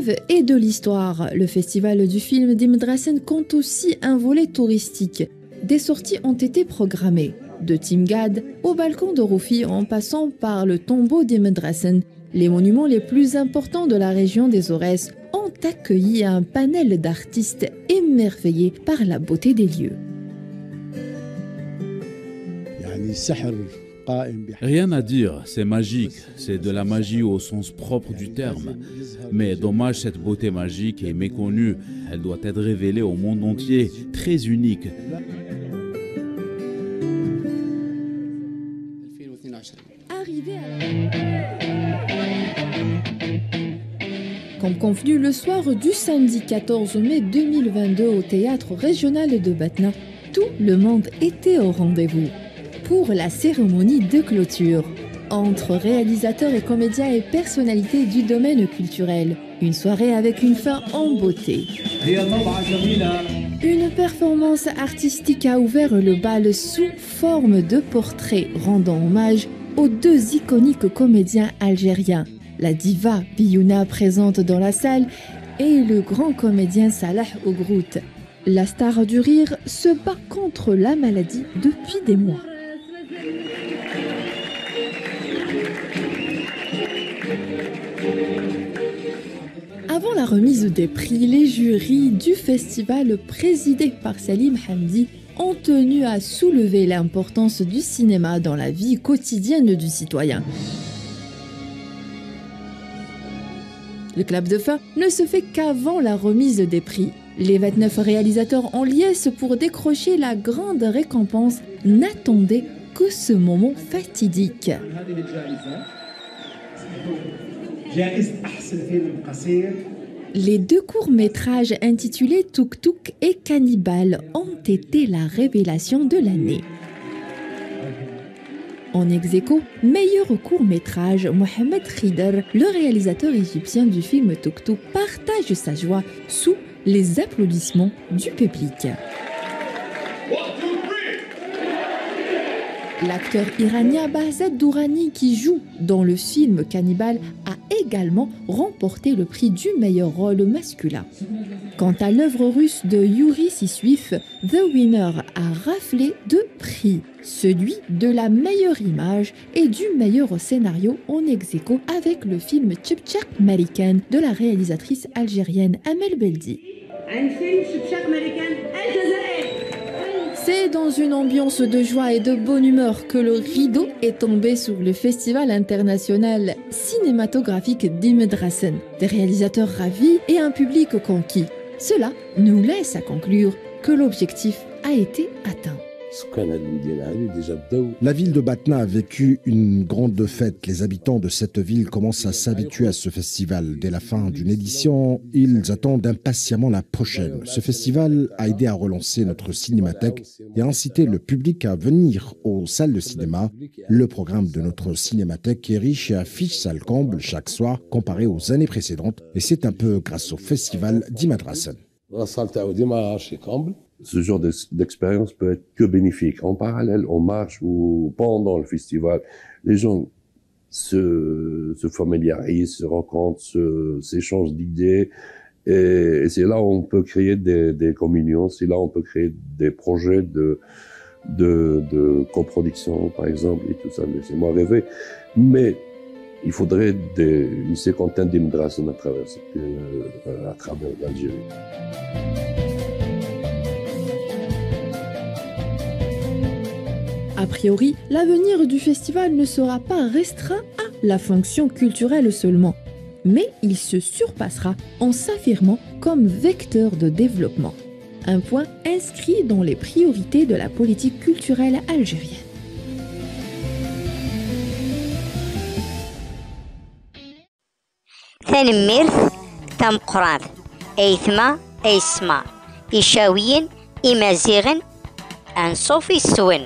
rêve et de l'histoire, le festival du film d'Imdrassen compte aussi un volet touristique. Des sorties ont été programmées, de Timgad au balcon de Roufi en passant par le tombeau d'Imdrassen. Les monuments les plus importants de la région des Aurès ont accueilli un panel d'artistes émerveillés par la beauté des lieux. Rien à dire, c'est magique, c'est de la magie au sens propre du terme. Mais dommage, cette beauté magique est méconnue, elle doit être révélée au monde entier, très unique. Comme convenu le soir du samedi 14 mai 2022 au théâtre régional de Batna, tout le monde était au rendez-vous pour la cérémonie de clôture. Entre réalisateurs et comédiens et personnalités du domaine culturel, une soirée avec une fin en beauté. Une performance artistique a ouvert le bal sous forme de portrait rendant hommage aux deux iconiques comédiens algériens, la diva Biouna présente dans la salle et le grand comédien Salah Ougrout. La star du rire se bat contre la maladie depuis des mois. Avant la remise des prix, les jurys du festival présidé par Salim Hamdi ont tenu à soulever l'importance du cinéma dans la vie quotidienne du citoyen. Le clap de fin ne se fait qu'avant la remise des prix. Les 29 réalisateurs en liesse pour décrocher la grande récompense n'attendaient que ce moment fatidique. Les deux courts-métrages intitulés Tuk Tuk et Cannibal ont été la révélation de l'année. En ex-aequo, meilleur court-métrage, Mohamed Khidr, le réalisateur égyptien du film Tuk Tuk, partage sa joie sous les applaudissements du public. L'acteur iranien Bahzad Dourani, qui joue dans le film Cannibal, a également remporté le prix du meilleur rôle masculin. Quant à l'œuvre russe de Yuri Sisuif, The Winner a raflé 2 prix, celui de la meilleure image et du meilleur scénario en ex-aequo avec le film Chipchak Marikan de la réalisatrice algérienne Amel Beldi. C'est dans une ambiance de joie et de bonne humeur que le rideau est tombé sur le Festival international cinématographique d'Imdrassen. Des réalisateurs ravis et un public conquis. Cela nous laisse à conclure que l'objectif a été atteint. La ville de Batna a vécu une grande fête. Les habitants de cette ville commencent à s'habituer à ce festival. Dès la fin d'une édition, ils attendent impatiemment la prochaine. Ce festival a aidé à relancer notre cinémathèque et à inciter le public à venir aux salles de cinéma. Le programme de notre cinémathèque est riche et affiche salle comble chaque soir comparé aux années précédentes. Et c'est un peu grâce au festival d'Imdrassen. Ce genre d'expérience peut être que bénéfique. En parallèle, on marche ou pendant le festival, les gens se familiarisent, se rencontrent, s'échangent d'idées. Et c'est là où on peut créer des communions, c'est là où on peut créer des projets de coproduction, par exemple, et tout ça. Laissez-moi rêver. Mais il faudrait une cinquantaine d'Imdrassen à travers l'Algérie. A priori, l'avenir du festival ne sera pas restreint à la fonction culturelle seulement, mais il se surpassera en s'affirmant comme vecteur de développement. Un point inscrit dans les priorités de la politique culturelle algérienne. تنميرث تمقراض أيثما أيسما إشاويين إمازيغن أنصوفي السون